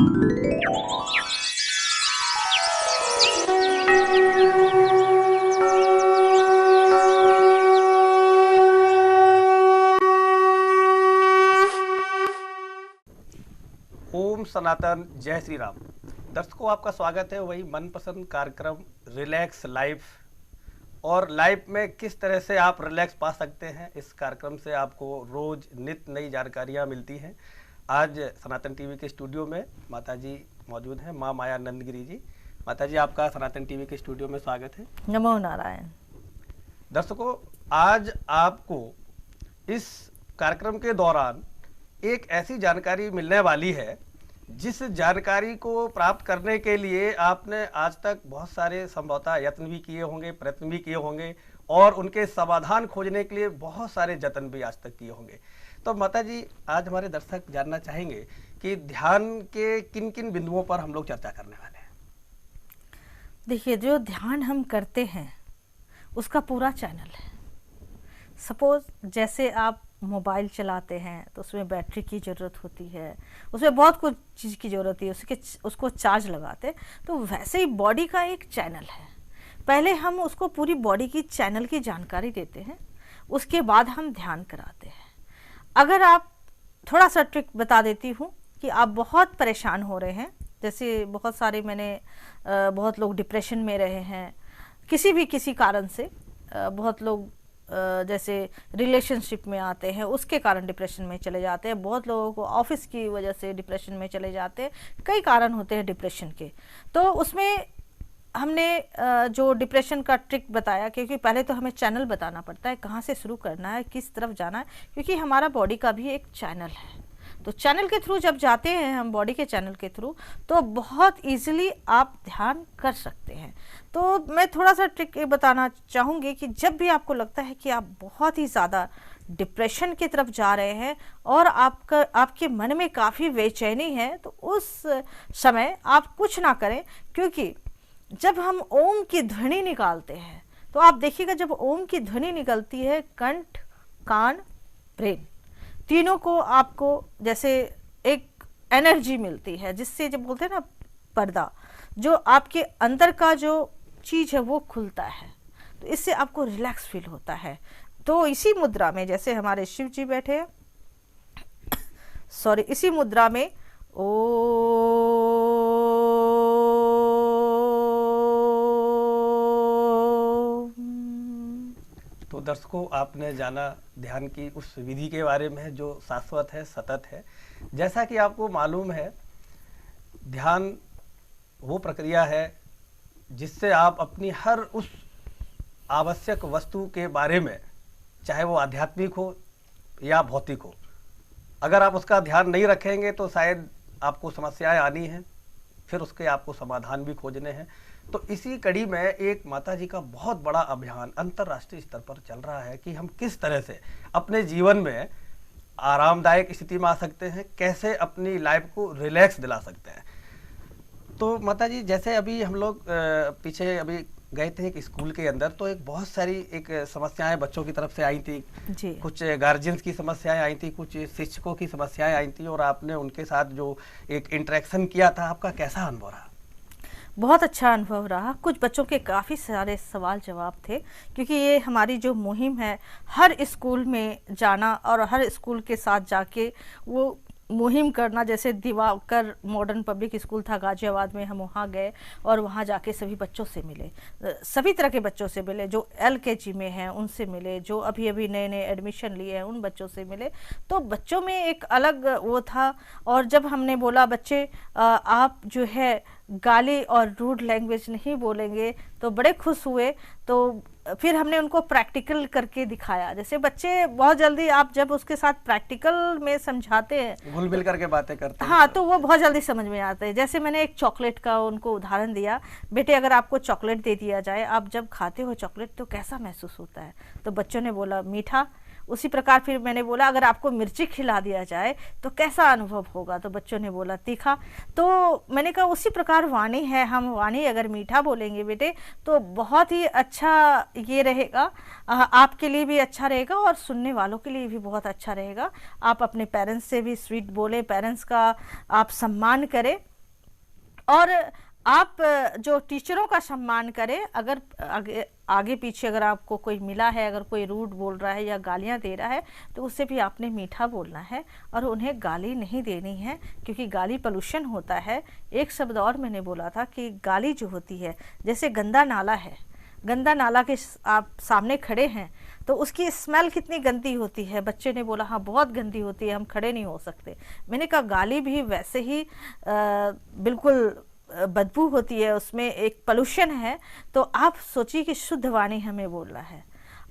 ओम सनातन, जय श्री राम। दर्शकों, आपका स्वागत है वही मनपसंद कार्यक्रम रिलैक्स लाइफ। और लाइफ में किस तरह से आप रिलैक्स पा सकते हैं, इस कार्यक्रम से आपको रोज नित नई जानकारियां मिलती हैं। आज सनातन टीवी के स्टूडियो में माता जी मौजूद हैं, माँ माया नंदगिरी जी। माता जी, आपका सनातन टीवी के स्टूडियो में स्वागत है। नमो नारायण। दर्शकों, आज आपको इस कार्यक्रम के दौरान एक ऐसी जानकारी मिलने वाली है जिस जानकारी को प्राप्त करने के लिए आपने आज तक बहुत सारे संभवतः यत्न भी किए होंगे, प्रयत्न भी किए होंगे और उनके समाधान खोजने के लिए बहुत सारे जतन भी आज तक किए होंगे। तो माता जी, आज हमारे दर्शक जानना चाहेंगे कि ध्यान के किन किन बिंदुओं पर हम लोग चर्चा करने वाले हैं। देखिए, जो ध्यान हम करते हैं उसका पूरा चैनल है। सपोज जैसे आप मोबाइल चलाते हैं तो उसमें बैटरी की ज़रूरत होती है, उसमें बहुत कुछ चीज़ की ज़रूरत है, उसको चार्ज लगाते, तो वैसे ही बॉडी का एक चैनल है। पहले हम उसको पूरी बॉडी की चैनल की जानकारी देते हैं, उसके बाद हम ध्यान कराते हैं। अगर आप थोड़ा सा ट्रिक बता देती हूँ कि आप बहुत परेशान हो रहे हैं, जैसे बहुत लोग डिप्रेशन में रहे हैं किसी कारण से, बहुत लोग जैसे रिलेशनशिप में आते हैं उसके कारण डिप्रेशन में चले जाते हैं, बहुत लोगों को ऑफिस की वजह से डिप्रेशन में चले जाते हैं, कई कारण होते हैं डिप्रेशन के। तो उसमें हमने जो डिप्रेशन का ट्रिक बताया, क्योंकि पहले तो हमें चैनल बताना पड़ता है, कहाँ से शुरू करना है, किस तरफ जाना है, क्योंकि हमारा बॉडी का भी एक चैनल है। तो चैनल के थ्रू जब जाते हैं हम, बॉडी के चैनल के थ्रू, तो बहुत इजीली आप ध्यान कर सकते हैं। तो मैं थोड़ा सा ट्रिक बताना चाहूँगी कि जब भी आपको लगता है कि आप बहुत ही ज़्यादा डिप्रेशन की तरफ जा रहे हैं और आपके मन में काफ़ी बेचैनी है, तो उस समय आप कुछ ना करें, क्योंकि जब हम ओम की ध्वनि निकालते हैं तो आप देखिएगा, जब ओम की ध्वनि निकलती है, कंठ, कान, ब्रेन, तीनों को आपको जैसे एक एनर्जी मिलती है, जिससे जब बोलते हैं ना पर्दा, जो आपके अंदर का जो चीज़ है वो खुलता है, तो इससे आपको रिलैक्स फील होता है। तो इसी मुद्रा में, जैसे हमारे शिव जी बैठे हैं, इसी मुद्रा में तो दर्शकों, आपने जाना ध्यान की उस विधि के बारे में जो शाश्वत है, सतत है। जैसा कि आपको मालूम है, ध्यान वो प्रक्रिया है जिससे आप अपनी हर उस आवश्यक वस्तु के बारे में, चाहे वो आध्यात्मिक हो या भौतिक हो, अगर आप उसका ध्यान नहीं रखेंगे तो शायद आपको समस्याएं आनी हैं, फिर उसके आपको समाधान भी खोजने हैं। तो इसी कड़ी में एक माता जी का बहुत बड़ा अभियान अंतर्राष्ट्रीय स्तर पर चल रहा है कि हम किस तरह से अपने जीवन में आरामदायक स्थिति में आ सकते हैं, कैसे अपनी लाइफ को रिलैक्स दिला सकते हैं। तो माता जी, जैसे अभी हम लोग पीछे अभी गए थे एक स्कूल के अंदर, तो एक बहुत सारी एक समस्याएं बच्चों की तरफ से आई थी जी। कुछ गार्जियंस की समस्याएं आई थी, कुछ शिक्षकों की समस्याएं आई थी, और आपने उनके साथ जो एक इंटरेक्शन किया था, आपका कैसा अनुभव रहा? बहुत अच्छा अनुभव रहा। कुछ बच्चों के काफ़ी सारे सवाल जवाब थे, क्योंकि ये हमारी जो मुहिम है, हर स्कूल में जाना और हर स्कूल के साथ जाके वो मुहिम करना। जैसे दिवाकर मॉडर्न पब्लिक स्कूल था गाजियाबाद में, हम वहाँ गए और वहाँ जाके सभी बच्चों से मिले, सभी तरह के बच्चों से मिले, जो LKG में हैं उनसे मिले, जो अभी अभी नए नए एडमिशन लिए हैं उन बच्चों से मिले। तो बच्चों में एक अलग वो था। और जब हमने बोला बच्चे आप जो है गाली और रूड लैंग्वेज नहीं बोलेंगे, तो बड़े खुश हुए। तो फिर हमने उनको प्रैक्टिकल करके दिखाया। जैसे बच्चे बहुत जल्दी, आप जब उसके साथ प्रैक्टिकल में समझाते हैं, घुल मिल करके बातें करते हैं, हाँ, तो वो बहुत जल्दी समझ में आते हैं। जैसे मैंने एक चॉकलेट का उनको उदाहरण दिया, बेटे अगर आपको चॉकलेट दे दिया जाए, आप जब खाते हो चॉकलेट तो कैसा महसूस होता है? तो बच्चों ने बोला मीठा। उसी प्रकार फिर मैंने बोला अगर आपको मिर्ची खिला दिया जाए तो कैसा अनुभव होगा? तो बच्चों ने बोला तीखा। तो मैंने कहा उसी प्रकार वाणी है, हम वाणी अगर मीठा बोलेंगे बेटे तो बहुत ही अच्छा ये रहेगा, आपके लिए भी अच्छा रहेगा और सुनने वालों के लिए भी बहुत अच्छा रहेगा। आप अपने पेरेंट्स से भी स्वीट बोले, पेरेंट्स का आप सम्मान करें, और आप जो टीचरों का सम्मान करें, अगर आगे पीछे अगर आपको कोई मिला है, अगर कोई रूड बोल रहा है या गालियां दे रहा है, तो उससे भी आपने मीठा बोलना है और उन्हें गाली नहीं देनी है, क्योंकि गाली पोल्यूशन होता है। एक शब्द और मैंने बोला था कि गाली जो होती है, जैसे गंदा नाला है, गंदा नाला के आप सामने खड़े हैं तो उसकी स्मेल कितनी गंदी होती है। बच्चे ने बोला हाँ बहुत गंदी होती है, हम खड़े नहीं हो सकते। मैंने कहा गाली भी वैसे ही बिल्कुल बदबू होती है, उसमें एक पोल्यूशन है। तो आप सोचिए कि शुद्ध वाणी हमें बोलना है।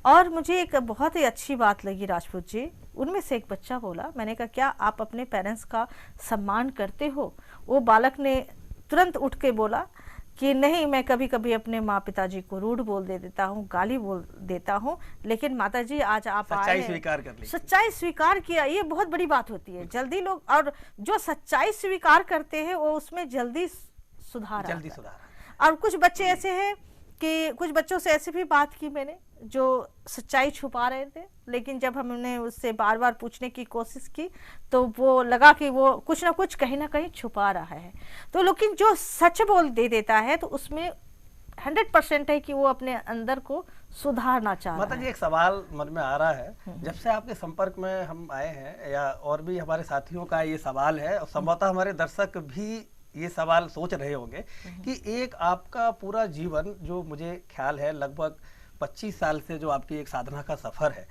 और मुझे एक बहुत ही अच्छी बात लगी राजपूत जी, उनमें से एक बच्चा बोला, मैंने कहा क्या आप अपने पेरेंट्स का सम्मान करते हो? वो बालक ने तुरंत उठ के बोला कि नहीं, मैं कभी कभी अपने माँ पिताजी को रूड बोल देता हूँ, गाली बोल देता हूँ, लेकिन माताजी आज आप आए, सच्चाई स्वीकार कर ली। सच्चाई स्वीकार किया। ये बहुत बड़ी बात होती है। जल्दी लोग, और जो सच्चाई स्वीकार करते हैं वो उसमें जल्दी सुधार। और कुछ बच्चे ऐसे हैं कि कुछ बच्चों से ऐसे भी बात की मैंने जो सच्चाई छुपा रहे थे, लेकिन जब हमने उससे बार बार पूछने की कोशिश की तो वो लगा कि वो कुछ ना कुछ कहीं ना कहीं छुपा रहा है। तो लेकिन जो सच बोल दे देता है तो उसमें 100% है कि वो अपने अंदर को सुधारना चाह रहा है। माता जी, एक सवाल मन में आ रहा है, जब से आपके संपर्क में हम आए हैं, या और भी हमारे साथियों का ये सवाल है, और संभवतः हमारे दर्शक भी ये सवाल सोच रहे होंगे कि एक आपका पूरा जीवन, जो मुझे ख्याल है लगभग 25 साल से जो आपकी एक साधना का सफर है,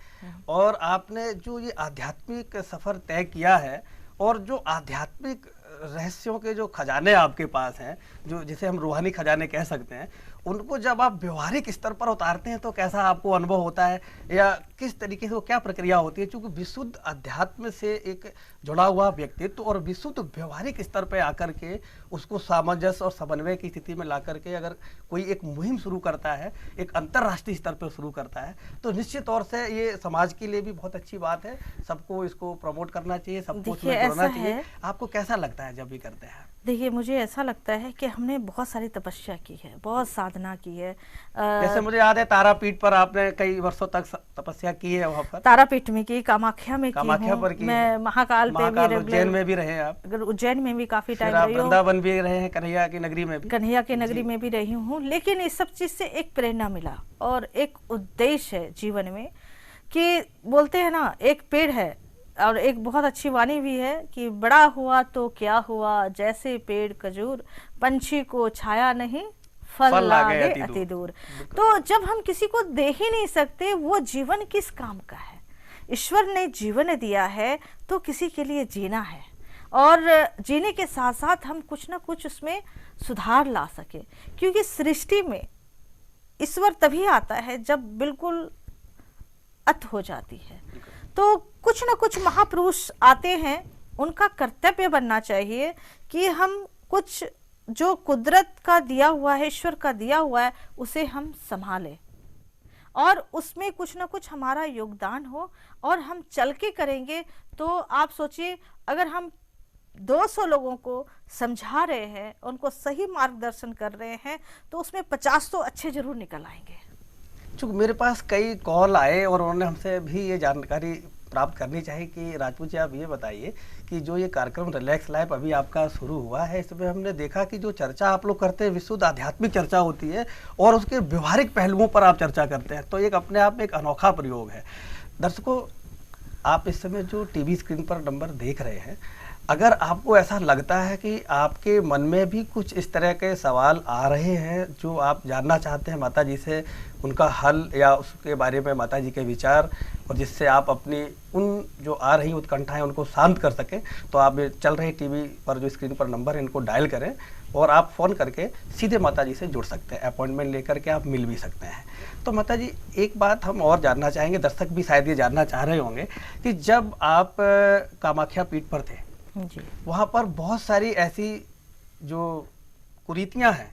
और आपने जो ये आध्यात्मिक सफर तय किया है, और जो आध्यात्मिक रहस्यों के जो खजाने आपके पास हैं, जो जिसे हम रूहानी खजाने कह सकते हैं, उनको जब आप व्यवहारिक स्तर पर उतारते हैं तो कैसा आपको अनुभव होता है, या किस तरीके से वो क्या प्रक्रिया होती है? क्योंकि विशुद्ध अध्यात्म से एक जुड़ा हुआ व्यक्तित्व और विशुद्ध व्यवहारिक स्तर पर आकर के उसको सामंजस्य और समन्वय की स्थिति में ला करके अगर कोई एक मुहिम शुरू करता है, एक अंतर्राष्ट्रीय स्तर पर शुरू करता है, तो निश्चित तौर से ये समाज के लिए भी बहुत अच्छी बात है। सबको इसको प्रमोट करना चाहिए, सबको इसमें जुड़ना चाहिए। आपको कैसा लगता है जब भी करते हैं? देखिए, मुझे ऐसा लगता है कि हमने बहुत सारी तपस्या की है, बहुत साधना की है। जैसे मुझे याद है तारापीठ पर आपने कई वर्षों तक तपस्या की है, वहाँ पर तारापीठ में की, कामाख्या में कामाख्या पर की, मैं महाकाल पे भी, उज्जैन में भी रहे आप, उज्जैन में भी काफी टाइम रही हूँ, वृंदावन भी रहे हैं, कन्हैया की नगरी में भी, कन्हैया की नगरी में भी रही हूँ। लेकिन इस सब चीज से एक प्रेरणा मिला और एक उद्देश्य है जीवन में, कि बोलते हैं ना, एक पेड़ है और एक बहुत अच्छी वाणी भी है कि बड़ा हुआ तो क्या हुआ, जैसे पेड़ खजूर, पंछी को छाया नहीं, फल लागे अति दूर। तो जब हम किसी को दे ही नहीं सकते, वो जीवन किस काम का है? ईश्वर ने जीवन दिया है तो किसी के लिए जीना है, और जीने के साथ साथ हम कुछ ना कुछ उसमें सुधार ला सके। क्योंकि सृष्टि में ईश्वर तभी आता है जब बिल्कुल अत हो जाती है। तो कुछ ना कुछ महापुरुष आते हैं, उनका कर्तव्य बनना चाहिए कि हम कुछ जो कुदरत का दिया हुआ है, ईश्वर का दिया हुआ है, उसे हम संभालें और उसमें कुछ ना कुछ हमारा योगदान हो, और हम चल के करेंगे। तो आप सोचिए, अगर हम 200 लोगों को समझा रहे हैं, उनको सही मार्गदर्शन कर रहे हैं, तो उसमें 50 तो अच्छे जरूर निकल आएंगे। चूँकि मेरे पास कई कॉल आए और उन्होंने हमसे भी ये जानकारी प्राप्त करनी चाहिए कि राजपूत जी, आप ये बताइए कि जो ये कार्यक्रम रिलैक्स लाइफ अभी आपका शुरू हुआ है, इसमें हमने देखा कि जो चर्चा आप लोग करते हैं विशुद्ध आध्यात्मिक चर्चा होती है, और उसके व्यवहारिक पहलुओं पर आप चर्चा करते हैं, तो एक अपने आप में एक अनोखा प्रयोग है। दर्शकों, आप इस समय जो टीवी स्क्रीन पर नंबर देख रहे हैं, अगर आपको ऐसा लगता है कि आपके मन में भी कुछ इस तरह के सवाल आ रहे हैं जो आप जानना चाहते हैं माता जी से, उनका हल या उसके बारे में माता जी के विचार, और जिससे आप अपनी उन जो आ रही उत्कंठाएं उनको शांत कर सकें, तो आप चल रहे टीवी पर जो स्क्रीन पर नंबर है, इनको डायल करें और आप फ़ोन करके सीधे माता जी से जुड़ सकते हैं। अपॉइंटमेंट लेकर के आप मिल भी सकते हैं। तो माता जी, एक बात हम और जानना चाहेंगे, दर्शक भी शायद ये जानना चाह रहे होंगे कि जब आप कामाख्या पीठ पर थे जी, वहाँ पर बहुत सारी ऐसी जो कुरीतियाँ हैं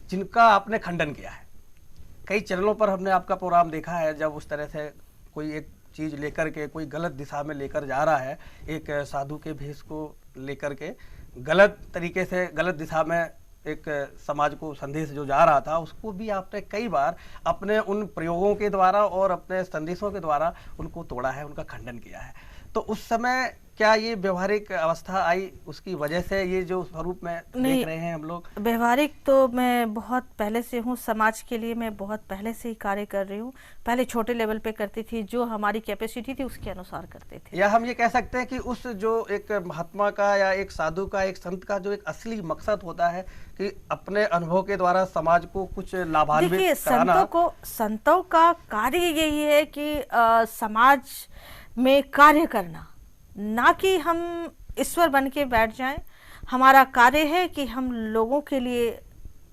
जिनका आपने खंडन किया है। कई चैनलों पर हमने आपका प्रोग्राम देखा है, जब उस तरह से कोई एक चीज़ लेकर के कोई गलत दिशा में लेकर जा रहा है, एक साधु के भेष को लेकर के गलत तरीके से गलत दिशा में एक समाज को संदेश जो जा रहा था, उसको भी आपने कई बार अपने उन प्रयोगों के द्वारा और अपने संदेशों के द्वारा उनको तोड़ा है, उनका खंडन किया है। तो उस समय क्या ये व्यवहारिक अवस्था आई उसकी वजह से ये जो स्वरूप में देख रहे हैं हम लोग? व्यवहारिक तो मैं बहुत पहले से हूँ, समाज के लिए मैं बहुत पहले से ही कार्य कर रही हूँ। पहले छोटे लेवल पे करती थी, जो हमारी कैपेसिटी थी उसके अनुसार करते थे। या हम ये कह सकते हैं कि उस जो एक महात्मा का या एक साधु का, एक संत का जो एक असली मकसद होता है कि अपने अनुभव के द्वारा समाज को कुछ लाभान्वित देखिए, कराना। संतों का कार्य यही है कि समाज में कार्य करना, ना कि हम ईश्वर बन के बैठ जाएं। हमारा कार्य है कि हम लोगों के लिए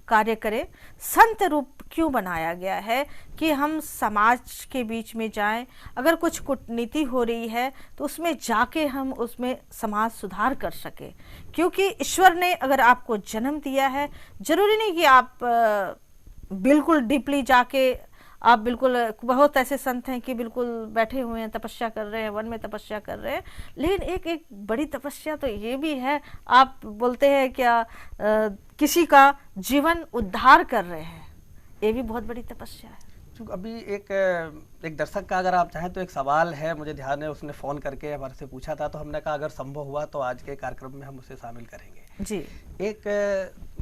कार्य करें। संत रूप क्यों बनाया गया है कि हम समाज के बीच में जाएं, अगर कुछ कूटनीति हो रही है तो उसमें जाके हम उसमें समाज सुधार कर सके। क्योंकि ईश्वर ने अगर आपको जन्म दिया है, जरूरी नहीं कि आप बिल्कुल डीपली जाके आप बिल्कुल, बहुत ऐसे संत हैं कि बिल्कुल बैठे हुए हैं, तपस्या कर रहे हैं, वन में तपस्या कर रहे हैं। लेकिन एक बड़ी तपस्या तो ये भी है, आप बोलते हैं क्या, किसी का जीवन उद्धार कर रहे हैं, ये भी बहुत बड़ी तपस्या है। अभी एक दर्शक का अगर आप चाहें तो एक सवाल है, मुझे ध्यान है, उसने फ़ोन करके हमारे से पूछा था, तो हमने कहा अगर संभव हुआ तो आज के कार्यक्रम में हम उसे शामिल करेंगे जी। एक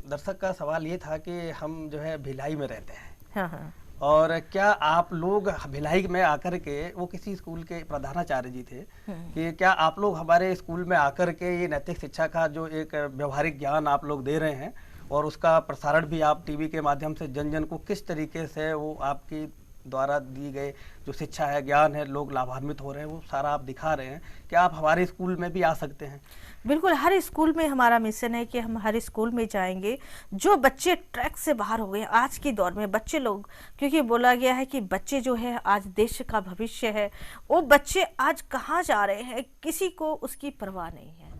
दर्शक का सवाल ये था कि हम जो है भिलाई में रहते हैं, हाँ, और क्या आप लोग भिलाई में आकर के, वो किसी स्कूल के प्रधानाचार्य जी थे, कि क्या आप लोग हमारे स्कूल में आकर के ये नैतिक शिक्षा का जो एक व्यवहारिक ज्ञान आप लोग दे रहे हैं और उसका प्रसारण भी आप टीवी के माध्यम से जन जन को किस तरीके से वो आपकी द्वारा दी गई जो शिक्षा है, ज्ञान है, लोग लाभान्वित हो रहे हैं, वो सारा आप दिखा रहे हैं, क्या आप हमारे स्कूल में भी आ सकते हैं? बिल्कुल, हर स्कूल में हमारा मिशन है कि हम हर स्कूल में जाएंगे। जो बच्चे ट्रैक से बाहर हो गए आज के दौर में, बच्चे लोग, क्योंकि बोला गया है कि बच्चे जो है आज देश का भविष्य है, वो बच्चे आज कहाँ जा रहे हैं किसी को उसकी परवाह नहीं है।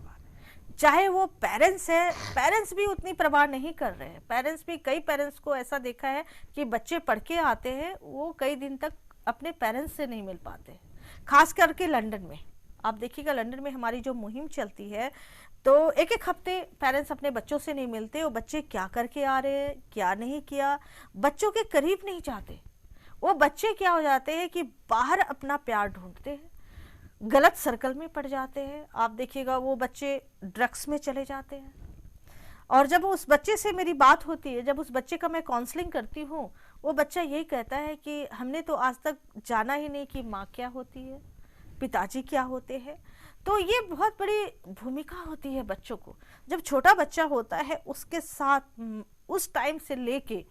चाहे वो पेरेंट्स है, पेरेंट्स भी उतनी परवाह नहीं कर रहे हैं। पेरेंट्स भी, कई पेरेंट्स को ऐसा देखा है कि बच्चे पढ़ के आते हैं, वो कई दिन तक अपने पेरेंट्स से नहीं मिल पाते। खास करके लंदन में आप देखिएगा, लंदन में हमारी जो मुहिम चलती है तो एक हफ्ते पेरेंट्स अपने बच्चों से नहीं मिलते, वो बच्चे क्या करके आ रहे हैं, क्या नहीं किया, बच्चों के करीब नहीं जाते। वो बच्चे क्या हो जाते हैं कि बाहर अपना प्यार ढूंढते हैं, गलत सर्कल में पड़ जाते हैं। आप देखिएगा वो बच्चे ड्रग्स में चले जाते हैं। और जब उस बच्चे से मेरी बात होती है, जब उस बच्चे का मैं काउंसलिंग करती हूँ, वो बच्चा यही कहता है कि हमने तो आज तक जाना ही नहीं कि माँ क्या होती है, पिताजी क्या होते हैं। तो ये बहुत बड़ी भूमिका होती है बच्चों को। जब छोटा बच्चा होता है, उसके साथ उस टाइम से लेके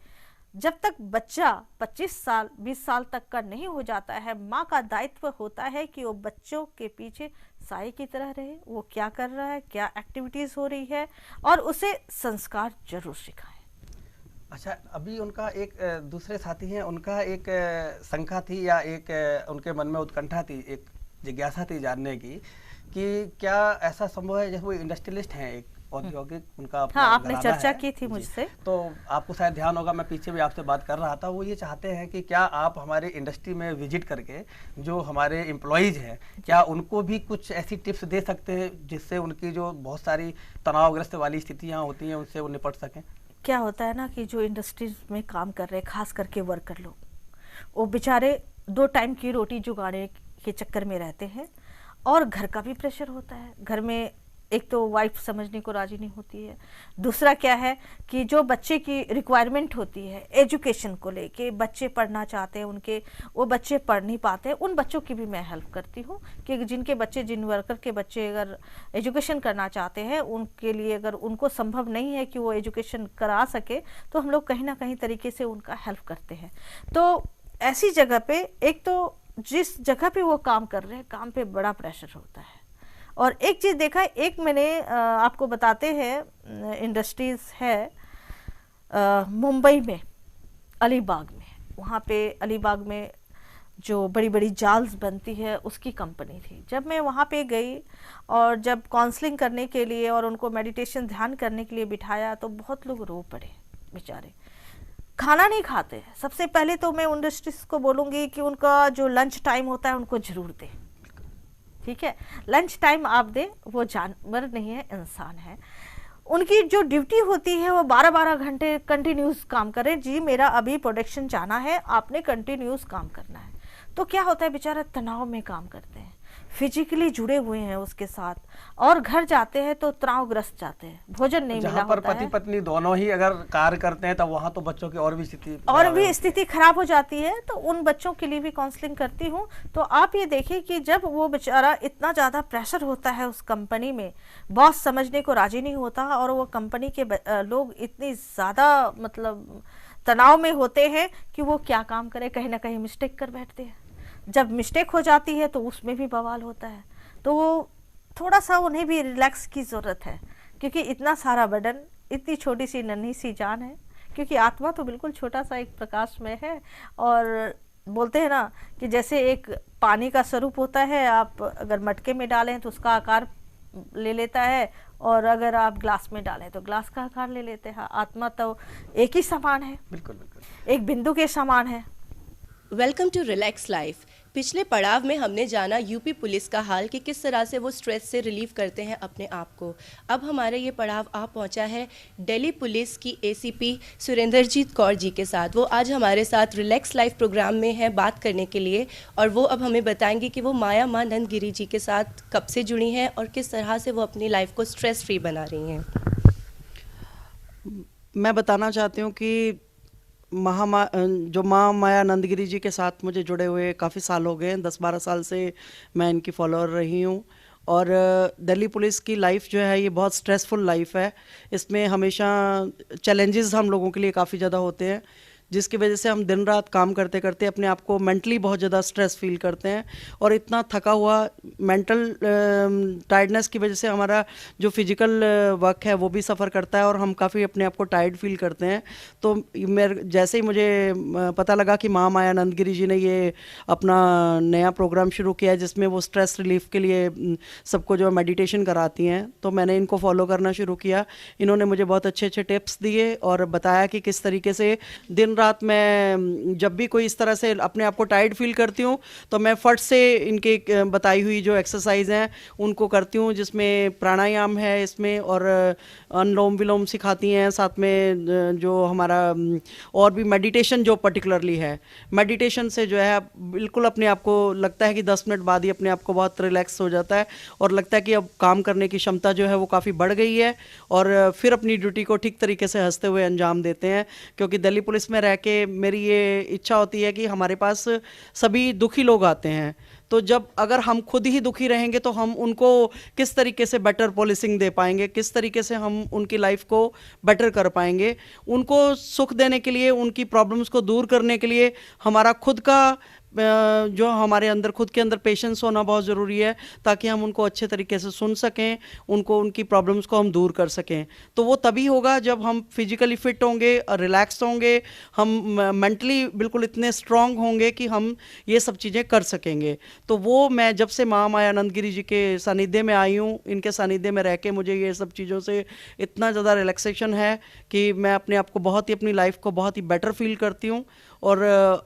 जब तक बच्चा 25 साल 20 साल तक का नहीं हो जाता है, माँ का दायित्व होता है कि वो बच्चों के पीछे साए की तरह रहे, वो क्या कर रहा है, क्या एक्टिविटीज हो रही है, और उसे संस्कार जरूर सिखाएं। अच्छा, अभी उनका एक दूसरे साथी हैं, उनका एक शंका थी या एक उनके मन में उत्कंठा थी, एक जिज्ञासा थी जानने की कि क्या ऐसा संभव है, जैसे वो इंडस्ट्रियलिस्ट हैं, एक औद्योगिक उनका अपना हाँ, आपने चर्चा है, की थी मुझसे, तो आपको शायद ध्यान होगा, मैं पीछे भी आपसे बात कर रहा था। वो ये चाहते हैं कि क्या आप हमारे इंडस्ट्री में विजिट करके जो हमारे एम्प्लॉयज़ हैं, क्या उनको भी कुछ ऐसी टिप्स दे सकते हैं जिससे उनकी जो बहुत सारी तनावग्रस्त वाली स्थितियाँ होती हैं उनसे वो निपट सकें? क्या होता है ना कि जो इंडस्ट्रीज में काम कर रहे हैं, खास करके वर्कर लोग, वो बेचारे 2 टाइम की रोटी जुगाड़ने के चक्कर में रहते हैं, और घर का भी प्रेशर होता है। घर में एक तो वाइफ समझने को राजी नहीं होती है, दूसरा क्या है कि जो बच्चे की रिक्वायरमेंट होती है एजुकेशन को लेके, बच्चे पढ़ना चाहते हैं, उनके वो बच्चे पढ़ नहीं पाते हैं, उन बच्चों की भी मैं हेल्प करती हूँ कि जिनके बच्चे, जिन वर्कर के बच्चे अगर एजुकेशन करना चाहते हैं, उनके लिए अगर उनको संभव नहीं है कि वो एजुकेशन करा सके, तो हम लोग कहीं ना कहीं तरीके से उनका हेल्प करते हैं। तो ऐसी जगह पे, एक तो जिस जगह पे वो काम कर रहे हैं, काम पे बड़ा प्रेशर होता है। और एक चीज़ देखा है, एक मैंने आपको बताते हैं, इंडस्ट्रीज है मुंबई में, अलीबाग में, वहाँ पे अलीबाग में जो बड़ी बड़ी जाल्स बनती है उसकी कंपनी थी। जब मैं वहाँ पे गई और जब काउंसलिंग करने के लिए और उनको मेडिटेशन ध्यान करने के लिए बिठाया, तो बहुत लोग रो पड़े बेचारे, खाना नहीं खाते। सबसे पहले तो मैं इंडस्ट्रीज को बोलूँगी कि उनका जो लंच टाइम होता है उनको जरूर दें, ठीक है, लंच टाइम आप दें, वो जानवर नहीं है, इंसान है। उनकी जो ड्यूटी होती है वो 12-12 घंटे कंटिन्यूस काम करें। जी मेरा अभी प्रोडक्शन जाना है, आपने कंटिन्यूस काम करना है। तो क्या होता है, बेचारा तनाव में काम करते हैं, फिजिकली जुड़े हुए हैं उसके साथ, और घर जाते हैं तो तनावग्रस्त जाते हैं, भोजन नहीं मिला जहाँ पर होता पति है, पत्नी दोनों ही अगर कार्य करते हैं तब वहाँ तो बच्चों की और भी स्थिति खराब हो जाती है। तो उन बच्चों के लिए भी काउंसलिंग करती हूँ। तो आप ये देखिए कि जब वो बेचारा इतना ज़्यादा प्रेशर होता है उस कंपनी में, बॉस समझने को राजी नहीं होता, और वो कंपनी के लोग इतनी ज़्यादा मतलब तनाव में होते हैं कि वो क्या काम करें, कहीं ना कहीं मिस्टेक कर बैठते हैं। जब मिस्टेक हो जाती है तो उसमें भी बवाल होता है। तो वो थोड़ा सा उन्हें भी रिलैक्स की ज़रूरत है, क्योंकि इतना सारा बर्डन, इतनी छोटी सी नन्ही सी जान है, क्योंकि आत्मा तो बिल्कुल छोटा सा एक प्रकाश में है। और बोलते हैं ना कि जैसे एक पानी का स्वरूप होता है, आप अगर मटके में डालें तो उसका आकार ले लेता है, और अगर आप ग्लास में डालें तो ग्लास का आकार ले लेते हैं। आत्मा तो एक ही समान है, बिल्कुल बिल्कुल एक बिंदु के समान है। Welcome to relax life. पिछले पड़ाव में हमने जाना यूपी पुलिस का हाल कि किस तरह से वो स्ट्रेस से रिलीव करते हैं अपने आप को। अब हमारे ये पड़ाव आ पहुंचा है दिल्ली पुलिस की एसीपी सुरेंद्रजीत कौर जी के साथ। वो आज हमारे साथ रिलैक्स लाइफ प्रोग्राम में हैं बात करने के लिए, और वो अब हमें बताएंगे कि वो माया माँ नंदगिरी जी के साथ कब से जुड़ी हैं और किस तरह से वो अपनी लाइफ को स्ट्रेस फ्री बना रही हैं। मैं बताना चाहती हूँ कि जो माँ माया नंदगिरी जी के साथ मुझे जुड़े हुए काफ़ी साल हो गए, 10-12 साल से मैं इनकी फॉलोअर रही हूँ। और दिल्ली पुलिस की लाइफ जो है ये बहुत स्ट्रेसफुल लाइफ है। इसमें हमेशा चैलेंजेस हम लोगों के लिए काफ़ी ज़्यादा होते हैं, जिसकी वजह से हम दिन रात काम करते करते अपने आप को मेंटली बहुत ज़्यादा स्ट्रेस फील करते हैं, और इतना थका हुआ मेंटल टायर्डनेस की वजह से हमारा जो फिजिकल वर्क है वो भी सफ़र करता है, और हम काफ़ी अपने आप को टायर्ड फील करते हैं। तो मेरे जैसे ही मुझे पता लगा कि माँ माया नंदगिरी जी ने ये अपना नया प्रोग्राम शुरू किया है जिसमें वो स्ट्रेस रिलीफ के लिए सबको जो मेडिटेशन कराती हैं, तो मैंने इनको फॉलो करना शुरू किया। इन्होंने मुझे बहुत अच्छे अच्छे टिप्स दिए और बताया कि किस तरीके से दिन रात मैं जब भी कोई इस तरह से अपने आप को टायर्ड फील करती हूँ तो मैं फट से इनके बताई हुई जो एक्सरसाइज हैं उनको करती हूँ, जिसमें प्राणायाम है इसमें, और अनुलोम विलोम सिखाती हैं, साथ में जो हमारा और भी मेडिटेशन जो पर्टिकुलरली है, मेडिटेशन से जो है बिल्कुल अपने आप को लगता है कि 10 मिनट बाद ही अपने आप को बहुत रिलैक्स हो जाता है, और लगता है कि अब काम करने की क्षमता जो है वो काफ़ी बढ़ गई है, और फिर अपनी ड्यूटी को ठीक तरीके से हंसते हुए अंजाम देते हैं। क्योंकि दिल्ली पुलिस में रह के मेरी ये इच्छा होती है कि हमारे पास सभी दुखी लोग आते हैं, तो जब अगर हम खुद ही दुखी रहेंगे तो हम उनको किस तरीके से बेटर पॉलिसिंग दे पाएंगे, किस तरीके से हम उनकी लाइफ को बेटर कर पाएंगे। उनको सुख देने के लिए, उनकी प्रॉब्लम्स को दूर करने के लिए हमारा खुद का जो हमारे अंदर खुद के अंदर पेशेंस होना बहुत ज़रूरी है, ताकि हम उनको अच्छे तरीके से सुन सकें, उनको उनकी प्रॉब्लम्स को हम दूर कर सकें। तो वो तभी होगा जब हम फिजिकली फिट होंगे, रिलैक्स होंगे, हम मेंटली बिल्कुल इतने स्ट्रांग होंगे कि हम ये सब चीज़ें कर सकेंगे। तो वो मैं जब से माँ माया नंदगिरी जी के सानिध्य में आई हूँ, इनके सानिध्य में रह के मुझे ये सब चीज़ों से इतना ज़्यादा रिलैक्सेशन है कि मैं अपने आप को बहुत ही, अपनी लाइफ को बहुत ही बेटर फील करती हूँ, और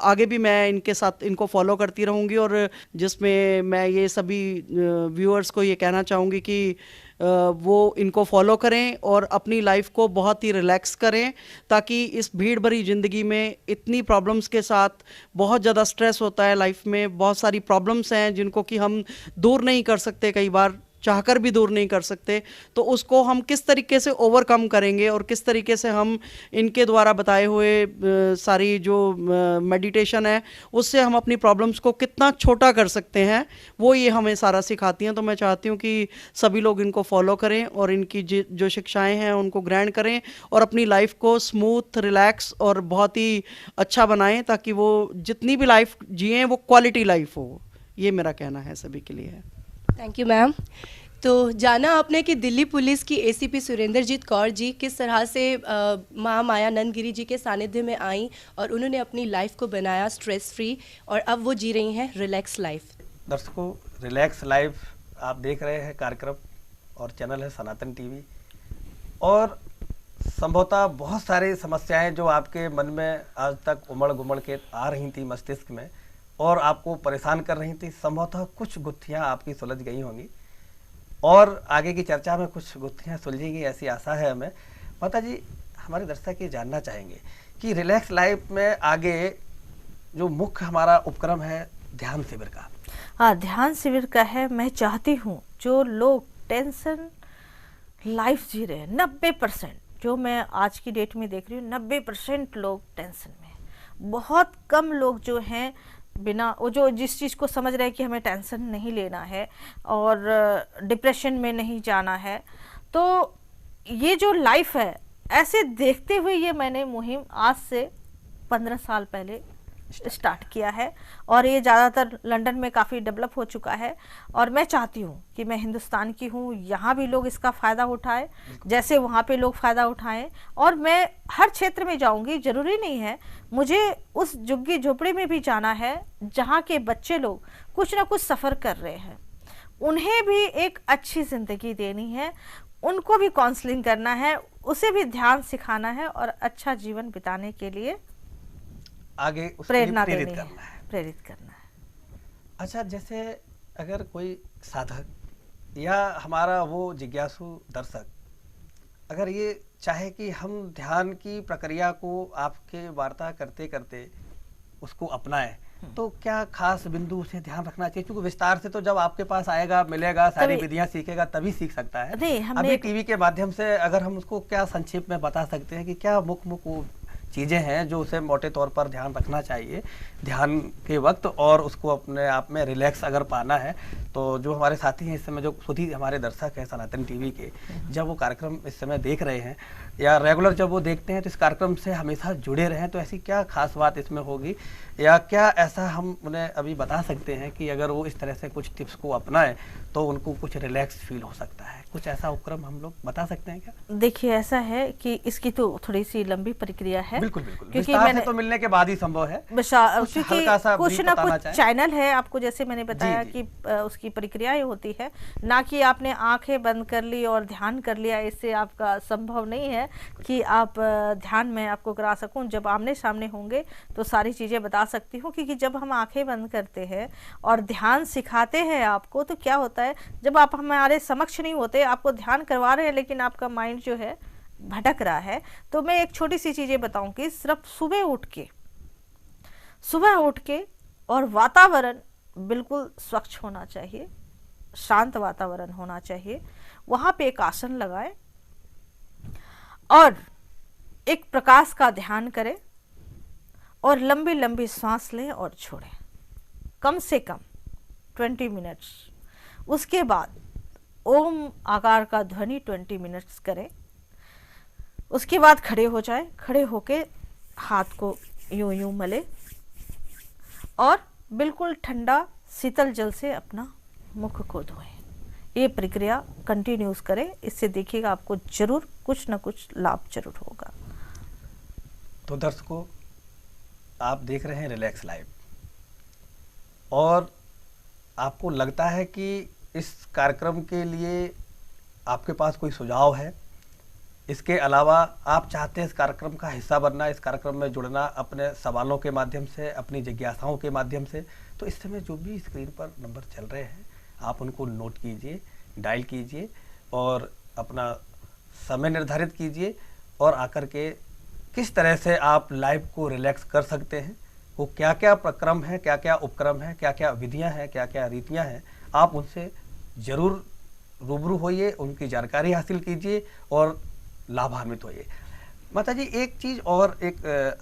आगे भी मैं इनके साथ इनको फॉलो करती रहूँगी। और जिसमें मैं ये सभी व्यूअर्स को ये कहना चाहूँगी कि वो इनको फॉलो करें और अपनी लाइफ को बहुत ही रिलैक्स करें, ताकि इस भीड़ भरी ज़िंदगी में इतनी प्रॉब्लम्स के साथ बहुत ज़्यादा स्ट्रेस होता है, लाइफ में बहुत सारी प्रॉब्लम्स हैं जिनको कि हम दूर नहीं कर सकते, कई बार चाहकर भी दूर नहीं कर सकते। तो उसको हम किस तरीके से ओवरकम करेंगे और किस तरीके से हम इनके द्वारा बताए हुए सारी जो मेडिटेशन है उससे हम अपनी प्रॉब्लम्स को कितना छोटा कर सकते हैं, वो ये हमें सारा सिखाती हैं। तो मैं चाहती हूँ कि सभी लोग इनको फॉलो करें और इनकी जो शिक्षाएं हैं उनको ग्रहण करें और अपनी लाइफ को स्मूथ, रिलैक्स और बहुत ही अच्छा बनाएं, ताकि वो जितनी भी लाइफ जिएं वो क्वालिटी लाइफ हो। ये मेरा कहना है सभी के लिए है। Thank you ma'am. तो जाना आपने कि दिल्ली पुलिस की एसीपी सुरेंद्रजीत कौर जी किस तरह से माँ माया नंदगिरी जी के सानिध्य में आई और उन्होंने अपनी लाइफ को बनाया स्ट्रेस फ्री, और अब वो जी रही हैं रिलैक्स लाइफ। दर्शकों, रिलैक्स लाइफ आप देख रहे हैं कार्यक्रम, और चैनल है सनातन टीवी, और संभवतः बहुत सारी समस्याएं जो आपके मन में आज तक उमड़ घुमड़ के आ रही थी मस्तिष्क में और आपको परेशान कर रही थी, संभवतः कुछ गुत्थियां आपकी सुलझ गई होंगी और आगे की चर्चा में कुछ गुत्थियां सुलझेंगी, ऐसी आशा है हमें। माता जी, हमारे दर्शक ये जानना चाहेंगे कि रिलैक्स लाइफ में आगे जो मुख्य हमारा उपक्रम है ध्यान शिविर का, हाँ, ध्यान शिविर का है, मैं चाहती हूँ जो लोग टेंशन लाइफ जी रहे हैं, 90% जो मैं आज की डेट में देख रही हूँ, 90% लोग टेंशन में हैं। बहुत कम लोग जो हैं बिना वो जो जिस चीज़ को समझ रहे हैं कि हमें टेंशन नहीं लेना है और डिप्रेशन में नहीं जाना है। तो ये जो लाइफ है, ऐसे देखते हुए ये मैंने मुहिम आज से 15 साल पहले स्टार्ट किया है और ये ज़्यादातर लंदन में काफ़ी डेवलप हो चुका है। और मैं चाहती हूँ कि मैं हिंदुस्तान की हूँ, यहाँ भी लोग इसका फ़ायदा उठाएं जैसे वहाँ पे लोग फ़ायदा उठाएं। और मैं हर क्षेत्र में जाऊँगी, ज़रूरी नहीं है मुझे उस झुग्गी झोपड़ी में भी जाना है जहाँ के बच्चे लोग कुछ ना कुछ सफ़र कर रहे हैं, उन्हें भी एक अच्छी ज़िंदगी देनी है, उनको भी काउंसलिंग करना है, उसे भी ध्यान सिखाना है और अच्छा जीवन बिताने के लिए आगे उसको प्रेरणा प्रेरित देनी करना है, है। प्रेरित करना है। अच्छा, जैसे अगर कोई साधक या हमारा वो जिज्ञासु दर्शक अगर ये चाहे कि हम ध्यान की प्रक्रिया को आपके वार्ता करते करते उसको अपनाएं, तो क्या खास बिंदु उसे ध्यान रखना चाहिए? क्योंकि विस्तार से तो जब आपके पास आएगा, मिलेगा, सारी तभी- विधियां सीखेगा, तभी सीख सकता है। नहीं, हमने अभी एक- टीवी के माध्यम से अगर हम उसको क्या संक्षेप में बता सकते हैं कि क्या मुख्य वो चीज़ें हैं जो उसे मोटे तौर पर ध्यान रखना चाहिए ध्यान के वक्त, और उसको अपने आप में रिलैक्स अगर पाना है तो जो हमारे साथी हैं इस समय, जो खुद ही हमारे दर्शक हैं सनातन टीवी के, जब वो कार्यक्रम इस समय देख रहे हैं या रेगुलर जब वो देखते हैं तो इस कार्यक्रम से हमेशा जुड़े रहें, तो ऐसी क्या खास बात इसमें होगी या क्या ऐसा हम उन्हें अभी बता सकते हैं कि अगर वो इस तरह से कुछ टिप्स को अपनाएं तो उनको कुछ रिलैक्स फील हो सकता है? कुछ ऐसा उपक्रम हम लोग बता सकते हैं क्या? देखिए, ऐसा है कि इसकी तो थोड़ी सी लंबी प्रक्रिया है। बिल्कुल बिल्कुल, क्योंकि विस्तार मैंने से तो मिलने के बाद ही संभव है। क्योंकि हल्का सा कुछ brief ना बताना कुछ चाहें? चैनल है, आपको जैसे मैंने बताया जी, कि उसकी प्रक्रियाएं होती है, ना कि आपने आंखें बंद कर ली और ध्यान कर लिया, इससे आपका संभव नहीं है कि आप ध्यान में आपको करा सकूं। जब आमने सामने होंगे तो सारी चीज़ें बता सकती हूँ, क्योंकि जब हम आंखें बंद करते हैं और ध्यान सिखाते हैं आपको, तो क्या होता है जब आप हमारे समक्ष नहीं होते, आपको ध्यान करवा रहे हैं लेकिन आपका माइंड जो है भटक रहा है, तो मैं एक छोटी सी चीज़ें बताऊं कि सिर्फ सुबह उठ के और वातावरण बिल्कुल स्वच्छ होना चाहिए, शांत वातावरण होना चाहिए, वहाँ पे एक आसन लगाएं और एक प्रकाश का ध्यान करें और लंबी लंबी सांस लें और छोड़ें, कम से कम 20 मिनट्स। उसके बाद ओम आकार का ध्वनि 20 मिनट्स करें। उसके बाद खड़े हो जाएं, खड़े होके हाथ को यूं यूं मले और बिल्कुल ठंडा शीतल जल से अपना मुख को धोएं। ये प्रक्रिया कंटिन्यूस करें, इससे देखिएगा आपको जरूर कुछ ना कुछ लाभ जरूर होगा। तो दर्शकों, आप देख रहे हैं रिलैक्स लाइव, और आपको लगता है कि इस कार्यक्रम के लिए आपके पास कोई सुझाव है, इसके अलावा आप चाहते हैं इस कार्यक्रम का हिस्सा बनना, इस कार्यक्रम में जुड़ना अपने सवालों के माध्यम से, अपनी जिज्ञासाओं के माध्यम से, तो इस समय जो भी स्क्रीन पर नंबर चल रहे हैं आप उनको नोट कीजिए, डायल कीजिए और अपना समय निर्धारित कीजिए और आकर के किस तरह से आप लाइव को रिलैक्स कर सकते हैं, वो क्या क्या प्रक्रम है, क्या क्या उपक्रम है, क्या क्या विधियां हैं, क्या क्या रीतियां हैं, आप उनसे ज़रूर रूबरू होइए, उनकी जानकारी हासिल कीजिए और लाभान्वित होइए। माता जी, एक चीज़ और एक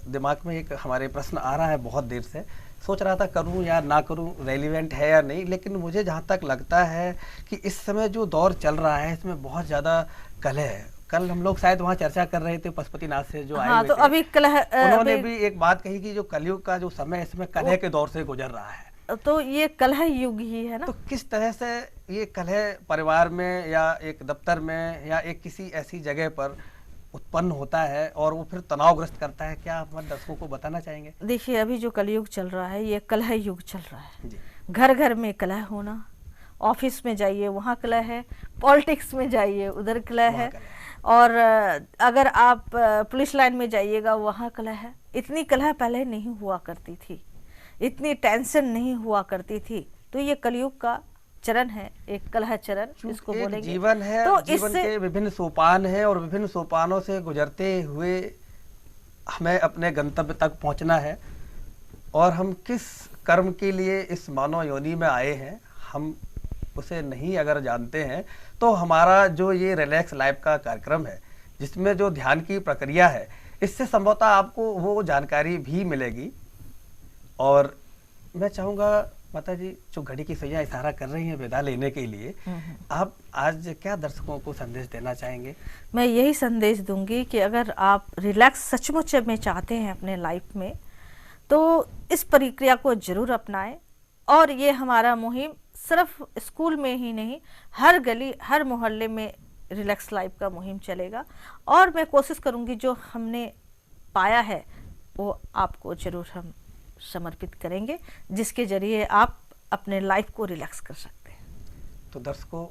दिमाग में एक हमारे प्रश्न आ रहा है, बहुत देर से सोच रहा था करूं या ना करूं, रेलिवेंट है या नहीं, लेकिन मुझे जहां तक लगता है कि इस समय जो दौर चल रहा है इसमें बहुत ज़्यादा कलह है। कल हम लोग शायद वहाँ चर्चा कर रहे थे पशुपतिनाथ से जो आए हाँ, हुए तो थे, अभी कलह उन्होंने भी एक बात कही कि जो कलयुग का जो समय है इसमें कलह के दौर से गुजर रहा है। तो ये कलह युग ही है ना। तो किस तरह से ये कलह परिवार में या एक दफ्तर में या एक किसी ऐसी जगह पर उत्पन्न होता है और वो फिर तनावग्रस्त करता है, क्या आप हमारे दर्शकों को बताना चाहेंगे? देखिए, अभी जो कलयुग चल रहा है ये कलह युग चल रहा है। जी, घर घर में कलह होना, ऑफिस में जाइए वहाँ कलह है, पॉलिटिक्स में जाइए उधर कलह वहाँ है, कलह है। और अगर आप पुलिस लाइन में जाइएगा वहाँ कलह है। इतनी कलह पहले नहीं हुआ करती थी, इतनी टेंशन नहीं हुआ करती थी। तो ये कलयुग का चरण है, एक कलह चरण इसको एक बोलेंगे। जीवन है, तो जीवन के विभिन्न सोपान है और विभिन्न सोपानों से गुजरते हुए हमें अपने गंतव्य तक पहुंचना है, और हम किस कर्म के लिए इस मानव योनि में आए हैं, हम उसे नहीं अगर जानते हैं, तो हमारा जो ये रिलैक्स लाइफ का कार्यक्रम है, जिसमें जो ध्यान की प्रक्रिया है, इससे संभवतः आपको वो जानकारी भी मिलेगी। और मैं चाहूँगा माता जी, जो घड़ी की सुइयां इशारा कर रही हैं विदा लेने के लिए, आप आज क्या दर्शकों को संदेश देना चाहेंगे? मैं यही संदेश दूंगी कि अगर आप रिलैक्स सचमुच में चाहते हैं अपने लाइफ में, तो इस प्रक्रिया को जरूर अपनाएं। और ये हमारा मुहिम सिर्फ स्कूल में ही नहीं, हर गली हर मोहल्ले में रिलैक्स लाइफ का मुहिम चलेगा। और मैं कोशिश करूंगी जो हमने पाया है वो आपको जरूर हम समर्पित करेंगे, जिसके जरिए आप अपने लाइफ को रिलैक्स कर सकते हैं। तो दर्शकों,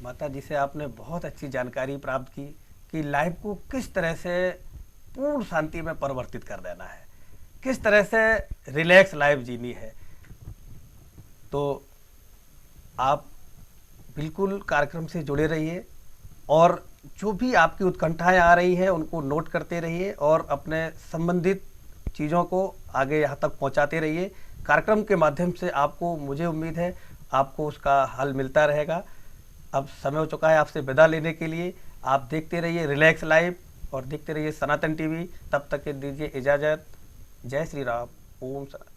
माता जी से आपने बहुत अच्छी जानकारी प्राप्त की कि लाइफ को किस तरह से पूर्ण शांति में परिवर्तित कर देना है, किस तरह से रिलैक्स लाइफ जीनी है। तो आप बिल्कुल कार्यक्रम से जुड़े रहिए और जो भी आपकी उत्कंठाएं आ रही हैं उनको नोट करते रहिए और अपने संबंधित चीज़ों को आगे यहाँ तक पहुँचाते रहिए। कार्यक्रम के माध्यम से आपको, मुझे उम्मीद है, आपको उसका हल मिलता रहेगा। अब समय हो चुका है आपसे विदा लेने के लिए। आप देखते रहिए रिलैक्स लाइफ और देखते रहिए सनातन टीवी। तब तक के दीजिए इजाज़त। जय श्री राम। ओम सनातन।